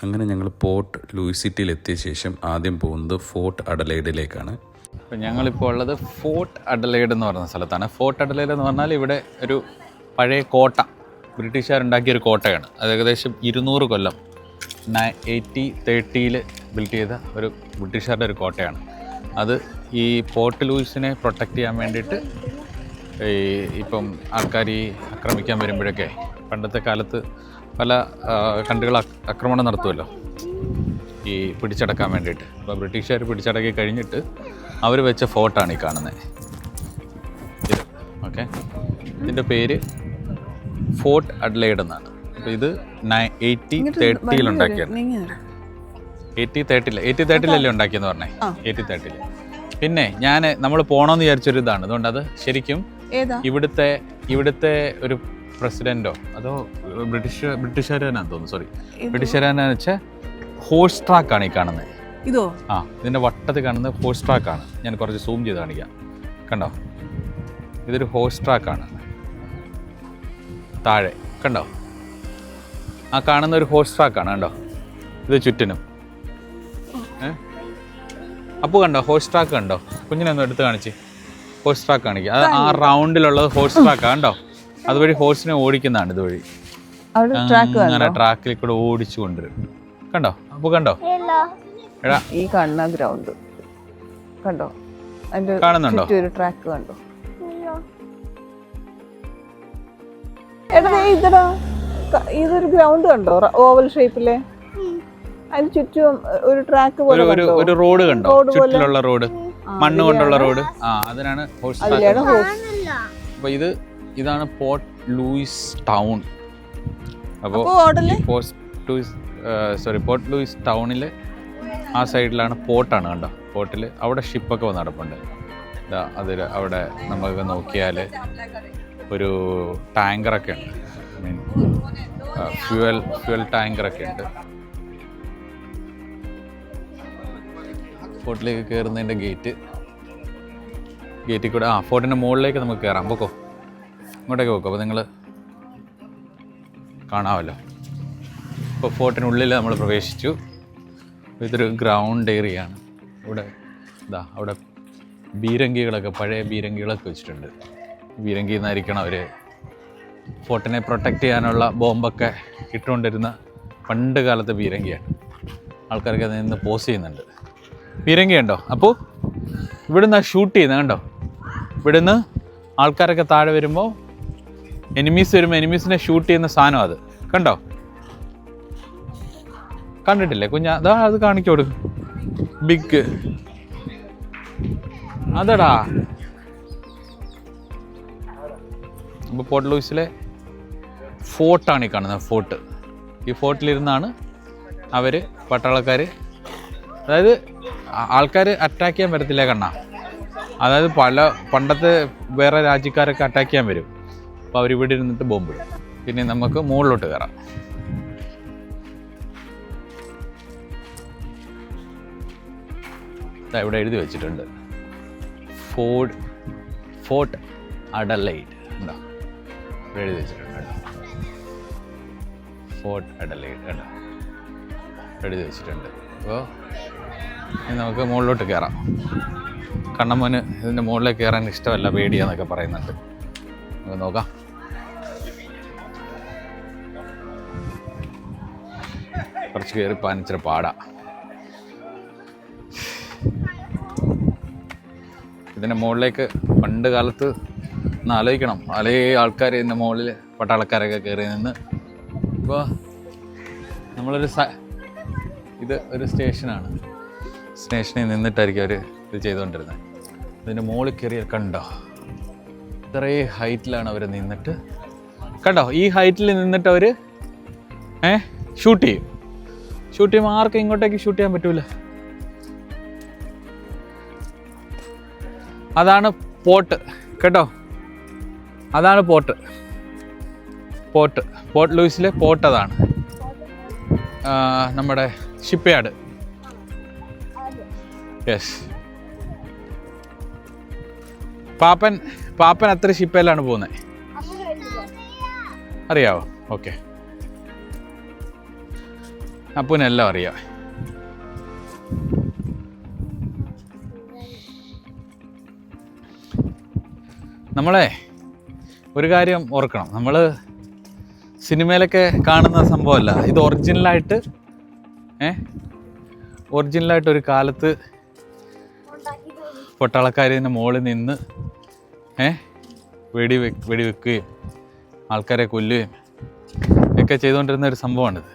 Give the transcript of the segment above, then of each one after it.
അങ്ങനെ ഞങ്ങൾ port Luis സിറ്റിയിൽ എത്തിയ ശേഷം ആദ്യം പോകുന്നത് ഫോർട്ട് അഡലൈഡിലേക്കാണ്. അപ്പോൾ ഞങ്ങളിപ്പോൾ ഉള്ളത് ഫോർട്ട് അഡലൈഡ് എന്ന് പറയുന്ന സ്ഥലത്താണ്. ഫോർട്ട് അഡലൈഡ് എന്ന് പറഞ്ഞാൽ ഇവിടെ ഒരു പഴയ കോട്ട, ബ്രിട്ടീഷുകാരുണ്ടാക്കിയൊരു കോട്ടയാണ്. അത് ഏകദേശം 200 കൊല്ലം 1830 ബിൽഡ് ചെയ്ത ഒരു ബ്രിട്ടീഷുകാരുടെ ഒരു കോട്ടയാണ്. അത് ഈ പോർട്ട് ലൂയിസിനെ പ്രൊട്ടക്റ്റ് ചെയ്യാൻ വേണ്ടിയിട്ട് ഇപ്പം ആൾക്കാർ ഈ ആക്രമിക്കാൻ വരുമ്പോഴൊക്കെ പണ്ടത്തെ കാലത്ത് പല കൺട്രികൾ ആക്രമണം നടത്തുമല്ലോ ഈ പിടിച്ചടക്കാൻ വേണ്ടിയിട്ട്. അപ്പോൾ ബ്രിട്ടീഷുകാർ പിടിച്ചടക്കി കഴിഞ്ഞിട്ട് അവർ വെച്ച ഫോർട്ടാണ് ഈ കാണുന്നത് ഇത്. ഓക്കെ, ഇതിൻ്റെ പേര് ഫോർട്ട് അഡ്ലൈഡ് എന്നാണ്. അപ്പോൾ ഇത് 1830 ഉണ്ടാക്കിയത്. 1830 ഉണ്ടാക്കിയെന്ന് പറഞ്ഞേ, 1830. പിന്നെ നമ്മൾ പോകണമെന്ന് വിചാരിച്ചൊരു ഇതാണ്. അതുകൊണ്ട് അത് ശരിക്കും ഇവിടുത്തെ ഒരു പ്രസിഡന്റോ അതോ ബ്രിട്ടീഷുകാരാണെന്ന് തോന്നുന്നു, സോറി ബ്രിട്ടീഷുകാരാന്ന് വെച്ചാൽ ഹോഴ്സ് ട്രാക്കാണ് ഈ കാണുന്നത്. ഇതോ? ഇതിന്റെ വട്ടത്തിൽ കാണുന്നത് ഹോഴ്സ് ട്രാക്കാണ്. ഞാൻ കുറച്ച് സൂം ചെയ്ത് കാണിക്കാം. കണ്ടോ, ഇതൊരു ഹോഴ്സ് ട്രാക്കാണ്. താഴെ കണ്ടോ, ആ കാണുന്ന ഒരു ഹോഴ്സ് ട്രാക്കാണ്. കണ്ടോ, ഇത് ചുറ്റിനും. അപ്പോൾ കണ്ടോ ഹോഴ്സ് ട്രാക്ക് കണ്ടോ? കുഞ്ഞിനൊന്നും എടുത്ത് കാണിച്ച് ഹോഴ്സ് ട്രാക്ക് കാണിക്കുക. അത് ആ റൗണ്ടിലുള്ളത് ഹോഴ്സ് ട്രാക്കാണ്. കണ്ടോ, അതുവഴി ഹോഴ്സിനെ ഓടിക്കുന്നതാണ്. ഇതുവഴി അങ്ങനെ ട്രാക്കിൽ കൂടെ ഓടിച്ചു കൊണ്ടുവരും. കണ്ടോ, അപ്പൊ കണ്ടോ ഈ കാണുന്ന ഗ്രൗണ്ട് കണ്ടോ, കാണുന്നുണ്ടോ? ട്രാക്ക് കണ്ടോ? എടാ ഇതൊരു ഗ്രൗണ്ട് കണ്ടോ, ഓവൽ ഷേപ്പിലെ? അതിന് ചുറ്റും ഒരു ട്രാക്ക് പോലെ ഒരു റോഡ് കണ്ടോ, ചുറ്റിലുള്ള റോഡ്, മണ്ണ് കൊണ്ടുള്ള റോഡ്. അതിനാണ് ഹോഴ്സ് ട്രാക്ക്. അപ്പൊ ഇതാണ് പോർട്ട് ലൂയിസ് ടൗൺ. അപ്പോൾ പോർട്ട് ലൂയിസ് ടൗണിൽ ആ സൈഡിലാണ് പോർട്ടാണ്. കണ്ടോ, പോർട്ടിൽ അവിടെ ഷിപ്പൊക്കെ വന്ന് നടപ്പുണ്ട്. അതിൽ അവിടെ നമുക്ക് നോക്കിയാൽ ഒരു ടാങ്കറൊക്കെ ഉണ്ട്. ഐ മീൻ ഫ്യൂവൽ ടാങ്കറൊക്കെ ഉണ്ട്. ഫോർട്ടിലേക്ക് കയറുന്നതിൻ്റെ ഗേറ്റിൽ കൂടെ ഫോർട്ടിൻ്റെ മുകളിലേക്ക് നമുക്ക് കയറാം. പോക്കോ, ഇങ്ങോട്ടേക്ക് പോക്കോ. അപ്പോൾ നിങ്ങൾ കാണാമല്ലോ. ഇപ്പോൾ ഫോർട്ടിനുള്ളിൽ നമ്മൾ പ്രവേശിച്ചു. ഇതൊരു ഗ്രൗണ്ട് ഏരിയയാണ്. അവിടെ ബീരങ്കികളൊക്കെ, പഴയ ബീരങ്കികളൊക്കെ വെച്ചിട്ടുണ്ട്. ബീരങ്കി എന്നായിരിക്കണം അവർ ഫോർട്ടിനെ പ്രൊട്ടക്റ്റ് ചെയ്യാനുള്ള ബോംബൊക്കെ ഇട്ടുകൊണ്ടിരുന്ന പണ്ട് കാലത്തെ ബീരങ്കിയാണ്. ആൾക്കാർക്ക് അതിൽ നിന്ന് പോസ് ചെയ്യുന്നുണ്ട്. ബീരങ്കി ഉണ്ടോ? അപ്പോൾ ഇവിടുന്ന് ഷൂട്ട് ചെയ്യുന്നത് കണ്ടോ. ഇവിടുന്ന് ആൾക്കാരൊക്കെ താഴെ വരുമ്പോൾ എനിമീസ് വരുമ്പോൾ എനിമീസിനെ ഷൂട്ട് ചെയ്യുന്ന സാധനം അത് കണ്ടോ. കണ്ടിട്ടില്ലേ കുഞ്ഞാ? അതാ അത് കാണിച്ചു കൊടുക്കും. ബിഗ് അതടാ. ഇപ്പോൾ പോർട്ട് ലൂയിസിലെ ഫോർട്ടാണ് ഈ കാണുന്നത്. ഫോർട്ട്, ഈ ഫോർട്ടിലിരുന്നാണ് അവർ പട്ടാളക്കാർ, അതായത് ആൾക്കാർ അറ്റാക്ക് ചെയ്യാൻ വരത്തില്ല കണ്ണാ. അതായത് പണ്ടത്തെ വേറെ രാജ്യക്കാരൊക്കെ അറ്റാക്ക് ചെയ്യാൻ വരും. അപ്പോൾ അവരിവിടെ ഇരുന്നിട്ട് ബോംബിടും. പിന്നെ നമുക്ക് മുകളിലോട്ട് കയറാം. ഇവിടെ എഴുതി വെച്ചിട്ടുണ്ട് ഫോർട്ട് അഡലൈഡ്. ഉണ്ടോ, ഇവിടെ എഴുതി വെച്ചിട്ടുണ്ട്. ഫോർട്ട് അഡലൈഡ് കണ്ടോ, എഴുതി വെച്ചിട്ടുണ്ട്. അപ്പോൾ നമുക്ക് മുകളിലോട്ട് കയറാം. കണ്ണമ്മന് ഇതിൻ്റെ മുകളിലേക്ക് കയറാൻ ഇഷ്ടമല്ല, പേടിയാന്നൊക്കെ പറയുന്നുണ്ട്. നമുക്ക് നോക്കാം. കുറച്ച് കയറി പാനിച്ചിരി പാടാ. ഇതിൻ്റെ മുകളിലേക്ക് പണ്ട് കാലത്ത് ഒന്ന് ആലോചിക്കണം, പല ആൾക്കാർ ഇതിൻ്റെ മുകളിൽ പട്ടാളക്കാരൊക്കെ കയറി നിന്ന്. ഇപ്പോൾ ഇത് ഒരു സ്റ്റേഷനാണ്. സ്റ്റേഷനിൽ നിന്നിട്ടായിരിക്കും അവർ ഇത് ചെയ്തുകൊണ്ടിരുന്നത്. ഇതിൻ്റെ മുകളിൽ കയറിയാൽ കണ്ടോ, ഇത്രയും ഹൈറ്റിലാണ് അവർ നിന്നിട്ട്. കണ്ടോ, ഈ ഹൈറ്റിൽ നിന്നിട്ട് അവർ ഷൂട്ട് ചെയ്യും. ഷൂട്ട് ചെയ്യുമ്പോൾ ആർക്കും ഇങ്ങോട്ടേക്ക് ഷൂട്ട് ചെയ്യാൻ പറ്റൂല. അതാണ് പോർട്ട് കേട്ടോ, അതാണ് പോർട്ട് ലൂയിസിലെ പോർട്ട്. അതാണ് നമ്മുടെ ഷിപ്പ് യാർഡ്. യെസ്, പാപ്പൻ അത്ര ഷിപ്പയിലാണ് പോകുന്നത്, അറിയാവോ? ഓക്കെ, അപ്പൂനെല്ലാം അറിയാം. നമ്മളെ ഒരു കാര്യം ഓർക്കണം, നമ്മൾ സിനിമയിലൊക്കെ കാണുന്ന സംഭവമല്ല ഇത്. ഒറിജിനലായിട്ട് ഒരു കാലത്ത് പട്ടാളക്കാരിൻ്റെ മുകളിൽ നിന്ന് വെടിവെക്കുകയും ആൾക്കാരെ കൊല്ലുകയും ഒക്കെ ചെയ്തുകൊണ്ടിരുന്ന ഒരു സംഭവമാണിത്.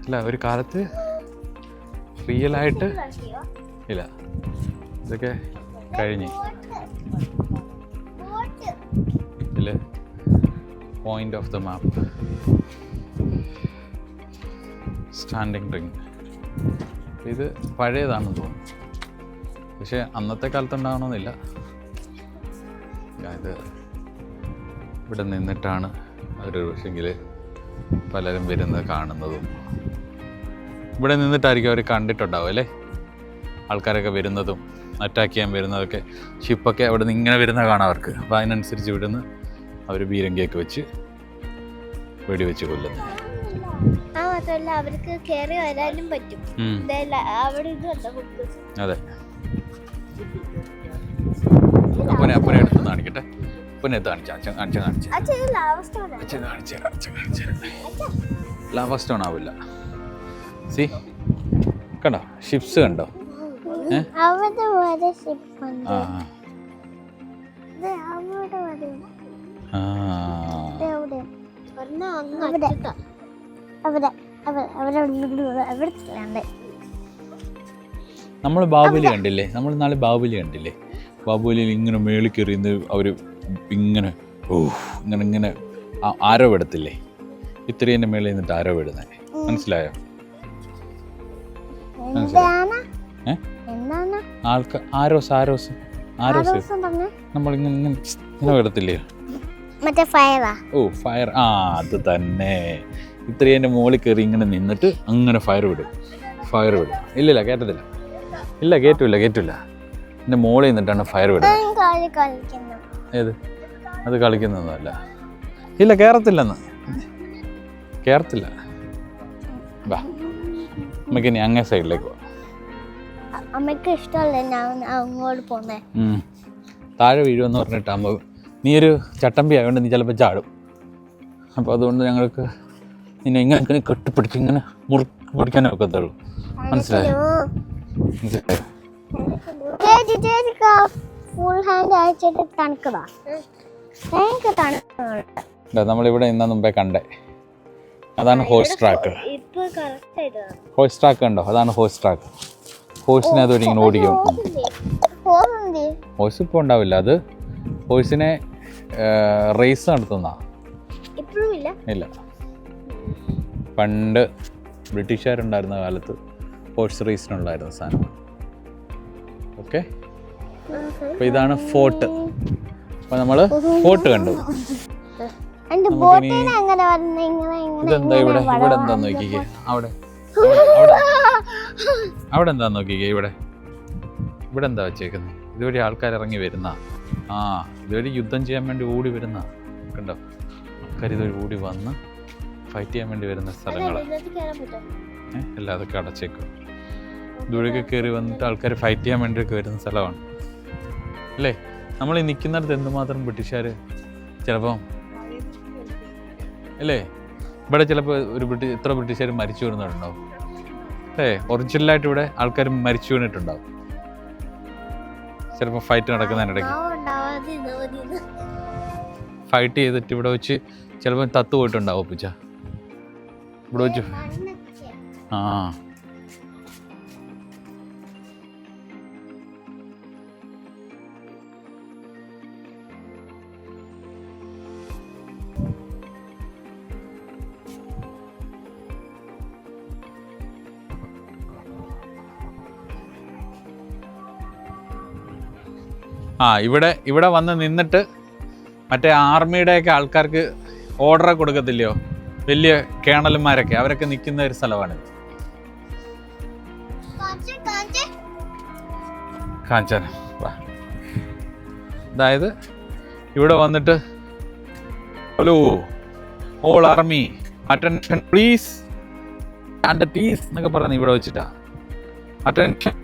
അല്ല, ഒരു കാലത്ത് റിയലായിട്ട് ഇല്ല, ഇതൊക്കെ കഴിഞ്ഞ് ഇല്ലേ. Point of the map, standing ring. ഇത് പഴയതാണെന്ന് തോന്നുന്നു, പക്ഷെ അന്നത്തെ കാലത്തുണ്ടാകണമെന്നില്ല. ഇത് ഇവിടെ നിന്നിട്ടാണ് അവർ പക്ഷെങ്കിൽ പലരും വരുന്നത് കാണുന്നതും. ഇവിടെ നിന്നിട്ടായിരിക്കും അവർ കണ്ടിട്ടുണ്ടാവും അല്ലേ, ആൾക്കാരൊക്കെ വരുന്നതും അറ്റാക്ക് ചെയ്യാൻ വരുന്നതൊക്കെ. ഷിപ്പൊക്കെ അവിടെ നിന്ന് ഇങ്ങനെ വരുന്ന കാണാം അവർക്ക്. അപ്പോൾ അതിനനുസരിച്ച് ഇവിടുന്ന് അവർ ബീരങ്കിയൊക്കെ വെച്ച് വെടിവെച്ച് കൊല്ലുന്നു. അവർക്ക് കേറി വരാനും പറ്റും. അതെ. അപ്പനെ എടുത്ത് കാണിക്കട്ടെ. അപ്പനെ കാണിച്ചു ലാവ സ്റ്റോൺ ആവില്ല. സി കണ്ടോ, ഷിപ്സ് കണ്ടോ? നമ്മൾ ബാഹുബലി കണ്ടില്ലേ? നമ്മൾ നാളെ ബാഹുബലി കണ്ടില്ലേ? ബാഹുബലിയിൽ ഇങ്ങനെ മേളിൽ കയറിയുന്ന അവർ ഇങ്ങനെ ഇങ്ങനെ ആരോ എടുത്തില്ലേ? ഇത്രേൻ്റെ മേളിൽ നിന്നിട്ട് ആരോ ഇടുന്നത് മനസ്സിലായോ? ആരോസ് നമ്മളിങ്ങനെ ഇടത്തില്ലേ? ഓ ഫയർ, അത് തന്നെ. ഇത്രേൻ്റെ മുകളിൽ കയറി ഇങ്ങനെ നിന്നിട്ട് അങ്ങനെ ഫയർ വിടും. ഇല്ലില്ല, കേട്ടത്തില്ല. ഇല്ല, കേറ്റില്ല. എൻ്റെ മുകളിൽ നിന്നിട്ടാണ് ഫയർ വിടുന്നത്. ഏത്? അത് കളിക്കുന്നതല്ല. ഇല്ല, കേറത്തില്ല. വാ, നമുക്ക് ഇനി അങ്ങേ സൈഡിലേക്ക് പോവാം. അമ്മയ്ക്ക് ഇഷ്ടമല്ലേ ഞാൻ അങ്ങോട്ട് പോന്നേ? താഴെ വീഴുമെന്ന് പറഞ്ഞിട്ടാകുമ്പോൾ നീ ഒരു ചട്ടമ്പി ആയതുകൊണ്ട് നീ ചിലപ്പോൾ ചാടും. അപ്പോൾ അതുകൊണ്ട് ഞങ്ങൾക്ക് നിന്നെ ഇങ്ങനെ കെട്ടിപ്പിടിച്ച് ഇങ്ങനെ പിടിക്കാനേ ഒക്കത്തുള്ളൂ. മനസ്സിലായോ? നമ്മളിവിടെ ഇന്ന മുമ്പേ കണ്ടേ, അതാണ് ഹോഴ്സ് ട്രാക്ക്. കണ്ടോ? അതാണ് ഹോഴ്സ് ട്രാക്ക്. ഹോഴ്സിനെ അതുവരെ ഇങ്ങനെ ഓടിക്കും. ഹോഴ്സ് ഇപ്പോൾ ഉണ്ടാവില്ല. അത് ഹോഴ്സിനെ റേസ് നടത്തുന്ന ഇല്ല. പണ്ട് ബ്രിട്ടീഷുകാരുണ്ടായിരുന്ന കാലത്ത് ഹോഴ്സ് റേസിനുണ്ടായിരുന്ന സാധനം. ഓക്കെ, അപ്പോൾ ഇതാണ് ഫോർട്ട്. അപ്പോൾ നമ്മൾ ഫോർട്ട് കണ്ടു. ഇതെന്താ ഇവിടെ എന്താന്ന് നോക്കിക്കേ. അവിടെ എന്താന്ന് നോക്കിക്കേ. ഇവിടെ എന്താ വെച്ചേക്കുന്നത്? ഇതുവഴി ആൾക്കാർ ഇറങ്ങി വരുന്ന, ഇതുവഴി യുദ്ധം ചെയ്യാൻ വേണ്ടി ഓടി വരുന്ന കണ്ടോ? ആൾക്കാർ ഇതുവഴി ഓടി വന്ന് ഫൈറ്റ് ചെയ്യാൻ വേണ്ടി വരുന്ന സ്ഥലങ്ങളാണ്. എല്ലാം അതൊക്കെ അടച്ചേക്കും. ഇതുവഴിയൊക്കെ കയറി വന്നിട്ട് ആൾക്കാർ ഫൈറ്റ് ചെയ്യാൻ വേണ്ടിയൊക്കെ വരുന്ന സ്ഥലമാണ് അല്ലേ? നമ്മൾ ഈ നിൽക്കുന്നിടത്ത് എന്തുമാത്രം ബ്രിട്ടീഷുകാർ ചിലപ്പം അല്ലേ? ഇവിടെ ചിലപ്പോൾ എത്ര ബ്രിട്ടീഷുകാർ മരിച്ചു വീഴുന്നുണ്ടാവും അല്ലേ? ഒറിജിനലായിട്ട് ഇവിടെ ആൾക്കാർ മരിച്ചു വീണിട്ടുണ്ടാവും ചിലപ്പോൾ ഫൈറ്റ് നടക്കുന്നതിനിടയ്ക്ക്. ഫൈറ്റ് ചെയ്തിട്ട് ഇവിടെ വെച്ച് ചിലപ്പോൾ തത്ത് പോയിട്ടുണ്ടാവും ഒപ്പിച്ച ഇവിടെ വെച്ച്. ഇവിടെ വന്ന് നിന്നിട്ട് മറ്റേ ആർമിയുടെയൊക്കെ ആൾക്കാർക്ക് ഓർഡർ കൊടുക്കത്തില്ലയോ? വലിയ കേണൽമാരൊക്കെ, അവരൊക്കെ നിൽക്കുന്ന ഒരു സ്ഥലമാണിത്. കാഞ്ചാൻ. അതായത് ഇവിടെ വന്നിട്ട് hello all army attention please and ടീസ് എന്നൊക്കെ പറയുന്നത് ഇവിടെ വെച്ചിട്ടാ. അറ്റൻഷൻ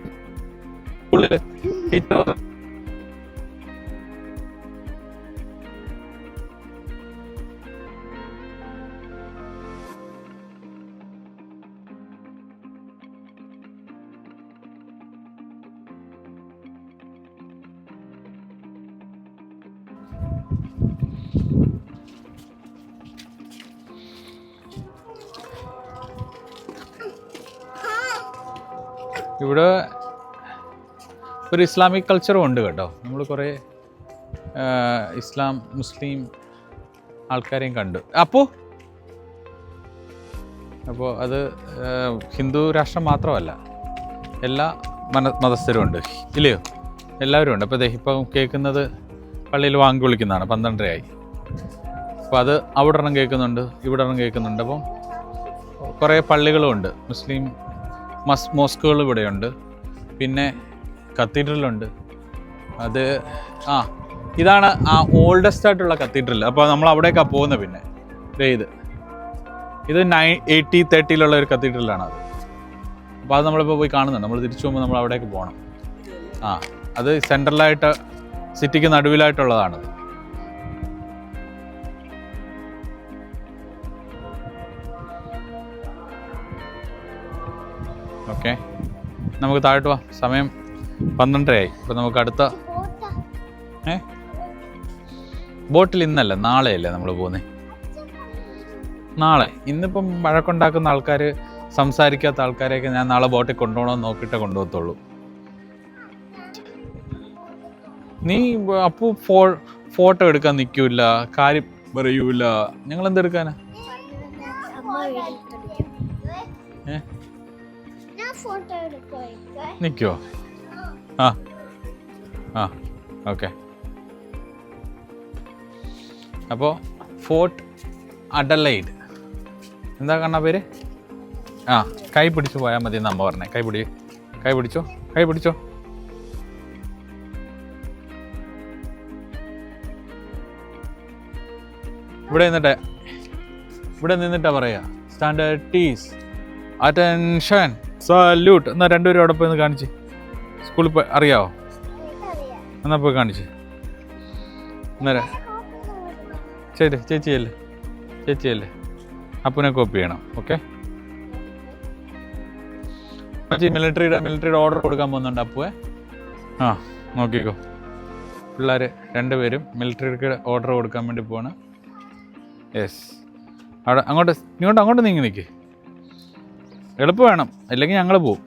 ഇവിടെ ഒരു ഇസ്ലാമിക് കൾച്ചറും ഉണ്ട് കേട്ടോ. നമ്മൾ കുറേ ഇസ്ലാം മുസ്ലിം ആൾക്കാരെയും കണ്ടു. അപ്പോൾ അത് ഹിന്ദു രാഷ്ട്രം മാത്രമല്ല, എല്ലാ മതസ്ഥരും ഉണ്ട് ഇല്ലയോ? എല്ലാവരും ഉണ്ട്. അപ്പോൾ ഇപ്പം കേൾക്കുന്നത് പള്ളിയിൽ വാങ്ങി വിളിക്കുന്നതാണ്, 12:30 അപ്പോൾ അത് അവിടെ ഒരെണ്ണം കേൾക്കുന്നുണ്ട്, ഇവിടെ ഒരെണ്ണം കേൾക്കുന്നുണ്ട്. അപ്പം കുറേ പള്ളികളും ഉണ്ട്, മുസ്ലിം മോസ്കുകൾ ഇവിടെയുണ്ട്, പിന്നെ കത്തീഡ്രലുണ്ട്. അത് ഇതാണ് ആ ഓൾഡസ്റ്റ് ആയിട്ടുള്ള കത്തീഡ്രൽ. അപ്പോൾ നമ്മൾ അവിടേക്കാണ് പോകുന്നത്. പിന്നെ ഇത് 1830 ഒരു കത്തീഡ്രലാണ് അത്. അപ്പോൾ അത് നമ്മളിപ്പോൾ പോയി കാണുന്നുണ്ട്. നമ്മൾ തിരിച്ചു പോകുമ്പോൾ നമ്മൾ അവിടേക്ക് പോകണം. അത് സെൻട്രലായിട്ട് സിറ്റിക്ക് നടുവിലായിട്ടുള്ളതാണത്. ഓക്കെ, നമുക്ക് താഴോട്ട് പോവാം. സമയം 12:30 ഇപ്പോൾ നമുക്ക് അടുത്ത ബോട്ടിൽ ഇന്നല്ല നാളെയല്ലേ നമ്മൾ പോകുന്നത്. നാളെ. ഇന്നിപ്പം വഴക്കുണ്ടാക്കുന്ന ആൾക്കാർ, സംസാരിക്കാത്ത ആൾക്കാരെയൊക്കെ ഞാൻ നാളെ ബോട്ടിൽ കൊണ്ടുപോകണമെന്ന് നോക്കിയിട്ടേ കൊണ്ടുപോകത്തുള്ളൂ. നീ അപ്പോൾ ഫോട്ടോ എടുക്കാൻ നിൽക്കൂല, കാര്യം പറയൂല, ഞങ്ങൾ എന്തെടുക്കാനാ? നിൽക്കുമോ? ഓക്കെ. അപ്പോൾ ഫോർട്ട് അഡലൈഡ് എന്താ കാണാ പേര്? കൈ പിടിച്ച് പോയാൽ മതി എന്ന് അമ്മ പറഞ്ഞേ. കൈ പിടിച്ചോ. ഇവിടെ നിന്നിട്ടാ പറയാ സ്റ്റാൻഡേർഡ് ടീസ് അറ്റൻഷൻ സല്യൂട്ട്. എന്നാൽ രണ്ടുപേരും അവിടെ പോയി കാണിച്ച്. സ്കൂളിൽ പോയി അറിയാവോ? എന്നാൽ പോയി കാണിച്ച്. അന്നേരം ശരി, ചേച്ചിയല്ലേ അപ്പനെ കോപ്പി ചെയ്യണം. ഓക്കെ. മിലിറ്ററിയുടെ ഓർഡർ കൊടുക്കാൻ പോകുന്നുണ്ട് അപ്പുവേ. നോക്കിക്കോ, പിള്ളേർ രണ്ടുപേരും മിലിറ്ററിക്ക് ഓർഡർ കൊടുക്കാൻ വേണ്ടി പോവാണ്. യെസ്, അവിടെ അങ്ങോട്ട് നീങ്ങി നിൽക്ക്. എളുപ്പം വേണം, അല്ലെങ്കിൽ ഞങ്ങൾ പോവും.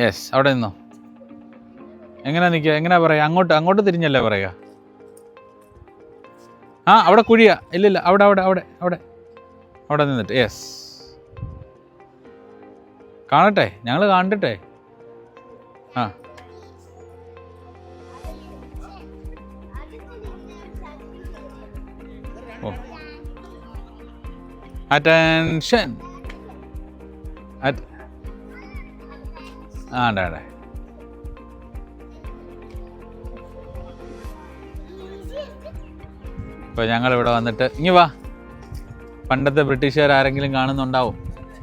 യെസ്, അവിടെ നിന്നോ. എങ്ങനെയാ നിൽക്കുക? എങ്ങനെയാ പറയുക? അങ്ങോട്ട് തിരിഞ്ഞല്ലേ പറയുക? അവിടെ കുഴിയാ. ഇല്ലില്ല, അവിടെ നിന്നിട്ട്. യെസ്, കാണട്ടെ, ഞങ്ങൾ കണ്ടിട്ടെ. ഓ, അറ്റൻഷൻ. അതെ. ഇപ്പോൾ ഞങ്ങളിവിടെ വന്നിട്ട് ഇങ്ങ് വാ. പണ്ടത്തെ ബ്രിട്ടീഷുകാർ ആരെങ്കിലും കാണുന്നുണ്ടാവും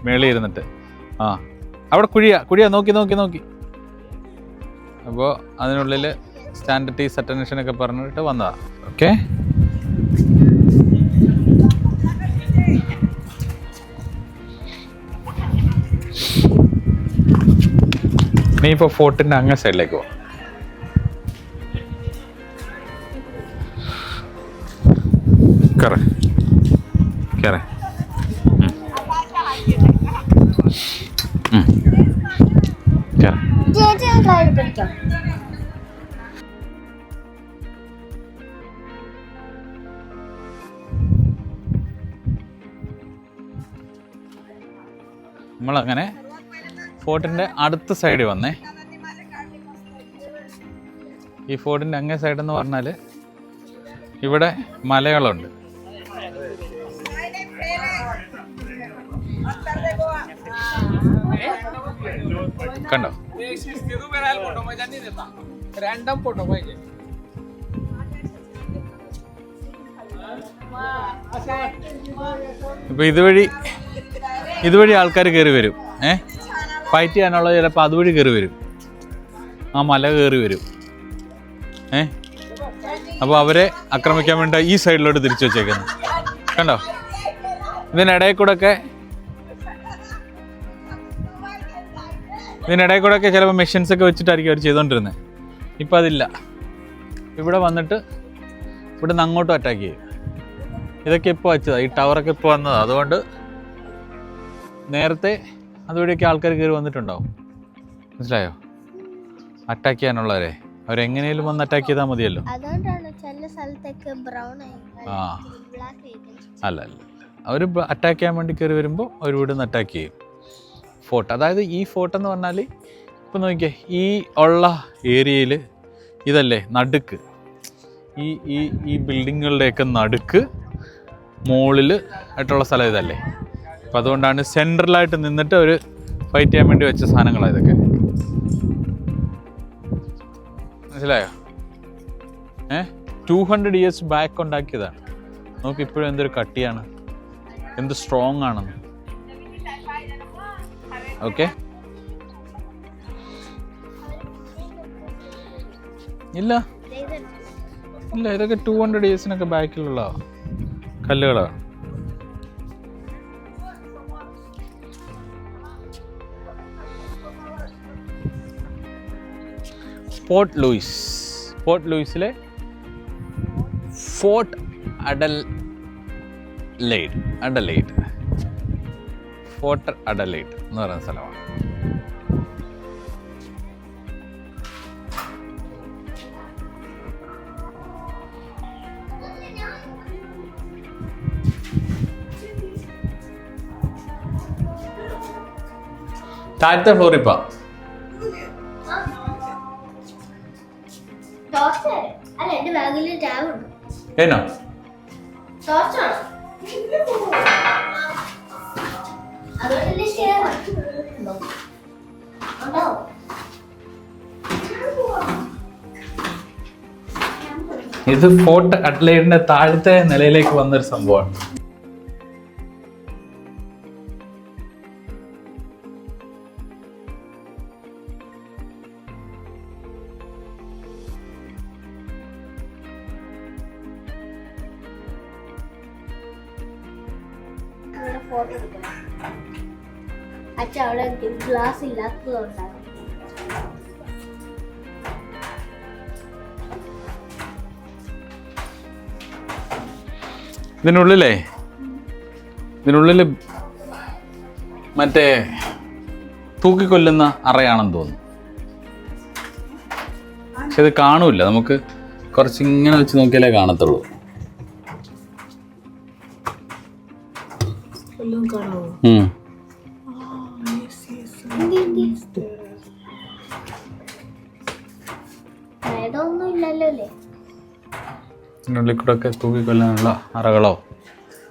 മേളിൽ ഇരുന്നിട്ട്. അവിടെ കുഴിയാ. നോക്കി. അപ്പോൾ അതിനുള്ളിൽ സ്റ്റാൻഡേർഡ് ടീസ് അറ്റൻഷനൊക്കെ പറഞ്ഞിട്ട് വന്നതാ. ഓക്കെ. നീ ഇപ്പോൾ ഫോർട്ടിൻ്റെ അങ്ങേ സൈഡിലേക്ക് പോ. കയറേ. നമ്മളങ്ങനെ ഫോർട്ടിൻ്റെ അടുത്ത സൈഡിൽ വന്നേ. ഈ ഫോർട്ടിൻ്റെ അങ്ങേ സൈഡെന്ന് പറഞ്ഞാൽ ഇവിടെ മലകളുണ്ട്. കണ്ടോ? ഇപ്പോൾ ഇതുവഴി ആൾക്കാർ കയറി വരും. ഫൈറ്റ് ചെയ്യാനുള്ള ചിലപ്പോൾ അതുവഴി കയറി വരും, ആ മല കയറി വരും. അപ്പോൾ അവരെ ആക്രമിക്കാൻ വേണ്ടി ഈ സൈഡിലോട്ട് തിരിച്ചു വെച്ചേക്കുന്നത് കണ്ടോ. ഇതിനിടയിൽ കൂടെ ഒക്കെ ചിലപ്പോൾ മെഷീൻസൊക്കെ വെച്ചിട്ടായിരിക്കും അവർ ചെയ്തുകൊണ്ടിരുന്നത്. ഇപ്പം അതില്ല. ഇവിടെ വന്നിട്ട് ഇവിടെ നിന്ന് അങ്ങോട്ടും അറ്റാക്ക് ചെയ്യും. ഇതൊക്കെ ഇപ്പോൾ വെച്ചതാണ്, ഈ ടവറൊക്കെ ഇപ്പോൾ വന്നതാണ്. അതുകൊണ്ട് നേരത്തെ അതുവഴിയൊക്കെ ആൾക്കാർ കയറി വന്നിട്ടുണ്ടാവും. മനസ്സിലായോ? അറ്റാക്ക് ചെയ്യാനുള്ളവരെ അവരെങ്ങനെയും വന്ന് അറ്റാക്ക് ചെയ്താൽ മതിയല്ലോ. അല്ല അവർ അറ്റാക്ക് ചെയ്യാൻ വേണ്ടി കയറി വരുമ്പോൾ അവർ ഇവിടെ നിന്ന് അറ്റാക്ക് ചെയ്യും. ഫോർട്ട്, അതായത് ഈ ഫോർട്ട് എന്ന് പറഞ്ഞാൽ ഇപ്പം നോക്കിയേ, ഈ ഉള്ള ഏരിയയിൽ ഇതല്ലേ നടുക്ക്, ഈ ബിൽഡിങ്ങുകളുടെയൊക്കെ നടുക്ക് മുകളിൽ ആയിട്ടുള്ള സ്ഥലം ഇതല്ലേ. അപ്പം അതുകൊണ്ടാണ് സെൻട്രലായിട്ട് നിന്നിട്ട് അവർ ഫൈറ്റ് ചെയ്യാൻ വേണ്ടി വെച്ച സാധനങ്ങളാണ് ഇതൊക്കെ. മനസ്സിലായോ? 200 years ബാക്ക് ഉണ്ടാക്കിയതാണ്. നമുക്ക് ഇപ്പോഴും എന്തൊരു കട്ടിയാണ്, എന്ത് സ്ട്രോങ് ആണെന്ന്. ഓക്കെ, ഇല്ല ഇതൊക്കെ 200 yearsനൊക്കെ ബാക്കിലുള്ള കല്ലുകളാണ്. പോർട്ട് ലൂയിസിലെ ഫോർട്ട് അഡലെയ്ഡ് ഫോർട്ട് അഡലെയ്ഡ് എന്ന് പറയുന്ന സ്ഥലമാണ്. താഴത്തെ ഫ്ലോറിപ്പ ഏനോ ഇത് ഫോർട്ട് അഡ്ലൈഡിന്റെ താഴത്തെ നിലയിലേക്ക് വന്നൊരു സംഭവമാണ്. അച്ഛൻ അവിടെ ഗ്ലാസ് ഇല്ലാത്തതുകൊണ്ടാണ്. ഇതിനുള്ളിൽ മറ്റേ തൂക്കിക്കൊല്ലുന്ന അറയാണെന്ന് തോന്നുന്നു. പക്ഷെ ഇത് കാണൂല, നമുക്ക് കുറച്ച് ഇങ്ങനെ വെച്ച് നോക്കിയാലേ കാണത്തുള്ളൂ. ഇതിനുള്ളിൽ കൂടെ ഒക്കെ തൂക്കിക്കൊല്ലാനുള്ള അറകളോ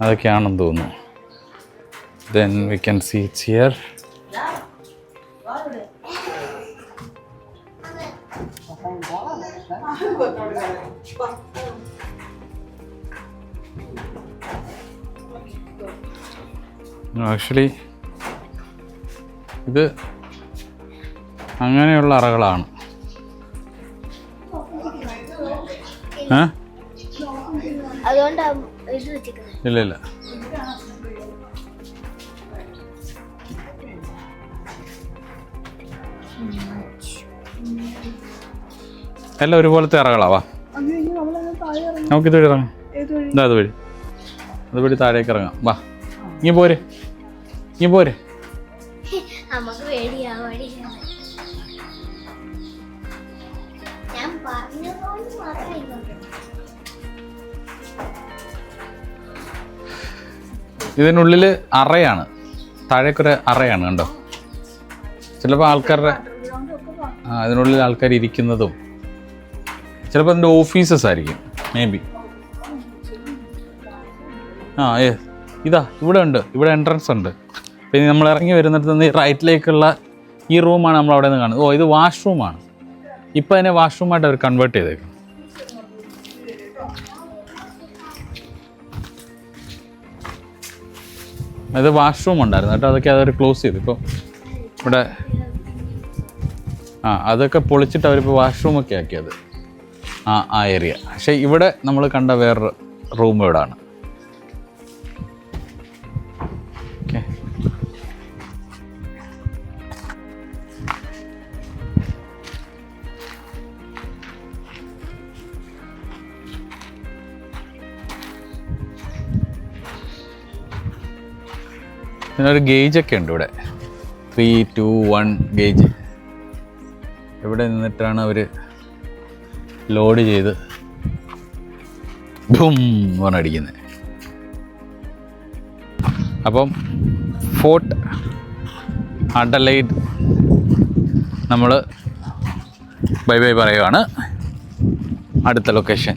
അതൊക്കെയാണെന്ന് തോന്നുന്നു. Then we can see it's here. Actually ഇത് അങ്ങനെയുള്ള അറകളാണ്. ഇല്ല എല്ലാം ഒരുപോലത്തെ അറകളാവാ. നമുക്കിതുവഴി ഇറങ്ങാം. അതുവഴി താഴേക്ക് ഇറങ്ങാം. വാ, ഇങ്ങ് പോരെ. ഇതിനുള്ളിൽ അറയാണ്, താഴേക്കൊരു അറയാണ് കണ്ടോ. ചിലപ്പോൾ ആൾക്കാരുടെ അതിനുള്ളിൽ ആൾക്കാർ ഇരിക്കുന്നതും ചിലപ്പോൾ അതിൻ്റെ ഓഫീസസ് ആയിരിക്കും മേ ബി. ഇതാ ഇവിടെ ഉണ്ട്, ഇവിടെ എൻട്രൻസ് ഉണ്ട്. പിന്നെ നമ്മൾ ഇറങ്ങി വരുന്നിടത്ത് നിന്ന് റൈറ്റിലേക്കുള്ള ഈ റൂമാണ് നമ്മൾ അവിടെ നിന്ന് കാണുന്നത്. ഇത് വാഷ്റൂമാണ്. ഇപ്പം അതിനെ വാഷ്റൂമായിട്ട് അവർ കൺവേർട്ട് ചെയ്തേക്കും. ഇത് വാഷ്റൂം ഉണ്ടായിരുന്നു കേട്ടോ, അതൊക്കെ അവർ ക്ലോസ് ചെയ്തു. ഇപ്പോൾ ഇവിടെ അതൊക്കെ പൊളിച്ചിട്ട് അവരിപ്പോൾ വാഷ്റൂമൊക്കെ ആക്കിയത് ആ ഏരിയ. പക്ഷേ ഇവിടെ നമ്മൾ കണ്ട വേറൊരു റൂം ഇവിടെ ആണ്. ഓക്കെ, ഇതിനൊരു ഗേജൊക്കെ ഉണ്ട് ഇവിടെ, 3-2-1 ഗേജ്. ഇവിടെ നിന്നിട്ടാണ് അവർ ലോഡ് ചെയ്ത് ബും പറഞ്ഞടിക്കുന്നത്. അപ്പം ഫോർട്ട് അഡലൈഡ് നമ്മൾ ബൈ ബൈ പറയുവാണ്. അടുത്ത ലൊക്കേഷൻ